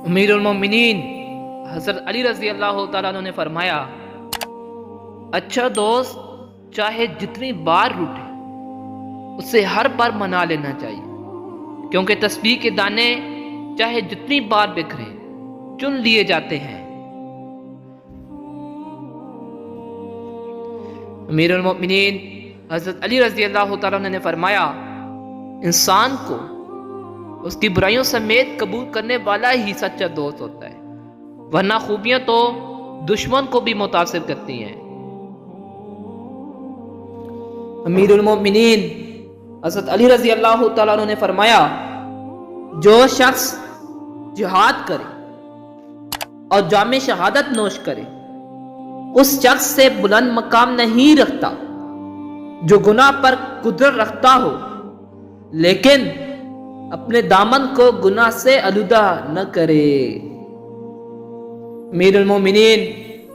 امیر المومنین حضرت علی رضی اللہ تعالیٰ عنہ نے فرمایا، اچھا دوست چاہے جتنی بار روٹے اسے ہر بار منا لینا چاہیے، کیونکہ تسبیح کے دانے چاہے جتنی بار بکھرے چن لیے جاتے ہیں۔ امیر المومنین حضرت علی رضی اللہ تعالیٰ عنہ نے فرمایا، انسان کو اس کی برائیوں سمیت قبول کرنے والا ہی سچا دوست ہوتا ہے، ورنہ خوبیاں تو دشمن کو بھی متاثر کرتی ہیں۔ امیر المومنین حضرت علی رضی اللہ تعالیٰ عنہ نے فرمایا، جو شخص جہاد کرے اور جام شہادت نوش کرے اس شخص سے بلند مقام نہیں رکھتا جو گناہ پر قدرت رکھتا ہو لیکن اپنے دامن کو گناہ سے آلودہ نہ کرے۔ امیر المومنین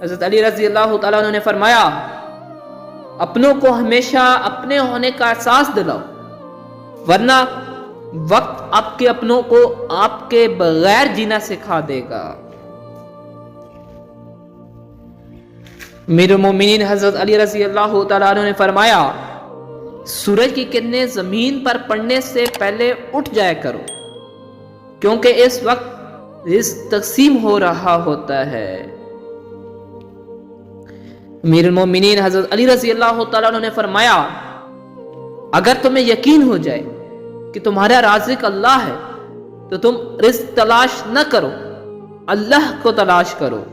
حضرت علی رضی اللہ تعالیٰ عنہ نے فرمایا، اپنوں کو ہمیشہ اپنے ہونے کا احساس دلاؤ، ورنہ وقت آپ کے اپنوں کو آپ کے بغیر جینا سکھا دے گا۔ امیر المومنین حضرت علی رضی اللہ تعالیٰ عنہ نے فرمایا، سورج کی کرنیں زمین پر پڑنے سے پہلے اٹھ جایا کرو، کیونکہ اس وقت رزق تقسیم ہو رہا ہوتا ہے۔ امیر المومنین حضرت علی رضی اللہ تعالیٰ عنہ نے فرمایا، اگر تمہیں یقین ہو جائے کہ تمہارا رازق اللہ ہے تو تم رزق تلاش نہ کرو، اللہ کو تلاش کرو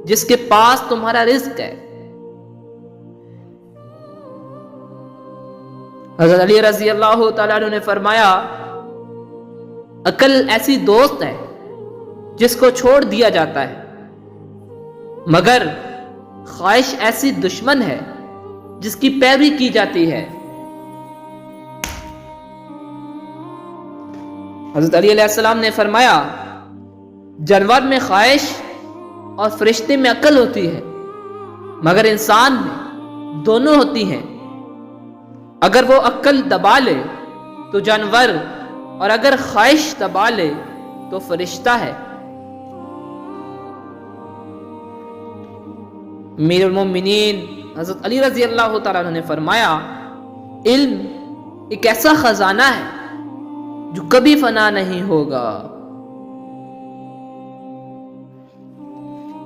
جس کے پاس تمہارا رزق ہے۔ حضرت علی رضی اللہ تعالیٰ عنہ نے فرمایا، عقل ایسی دوست ہے جس کو چھوڑ دیا جاتا ہے، مگر خواہش ایسی دشمن ہے جس کی پیروی کی جاتی ہے۔ حضرت علی علیہ السلام نے فرمایا، جانور میں خواہش اور فرشتے میں عقل ہوتی ہے، مگر انسان میں دونوں ہوتی ہیں۔ اگر وہ عقل دبا لے تو جانور، اور اگر خواہش دبا لے تو فرشتہ ہے۔ امیر المومنین حضرت علی رضی اللہ تعالیٰ عنہ نے فرمایا، علم ایک ایسا خزانہ ہے جو کبھی فنا نہیں ہوگا۔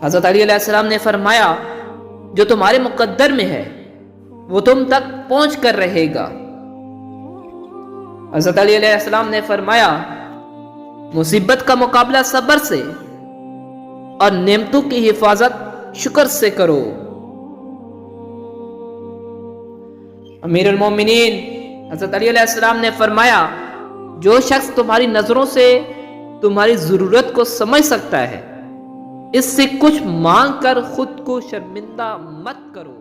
حضرت علی علیہ السلام نے فرمایا، جو تمہارے مقدر میں ہے وہ تم تک پہنچ کر رہے گا۔ حضرت علی علیہ السلام نے فرمایا، مصیبت کا مقابلہ صبر سے اور نعمتوں کی حفاظت شکر سے کرو۔ امیر المومنین حضرت علی علیہ السلام نے فرمایا، جو شخص تمہاری نظروں سے تمہاری ضرورت کو سمجھ سکتا ہے، اس سے کچھ مانگ کر خود کو شرمندہ مت کرو۔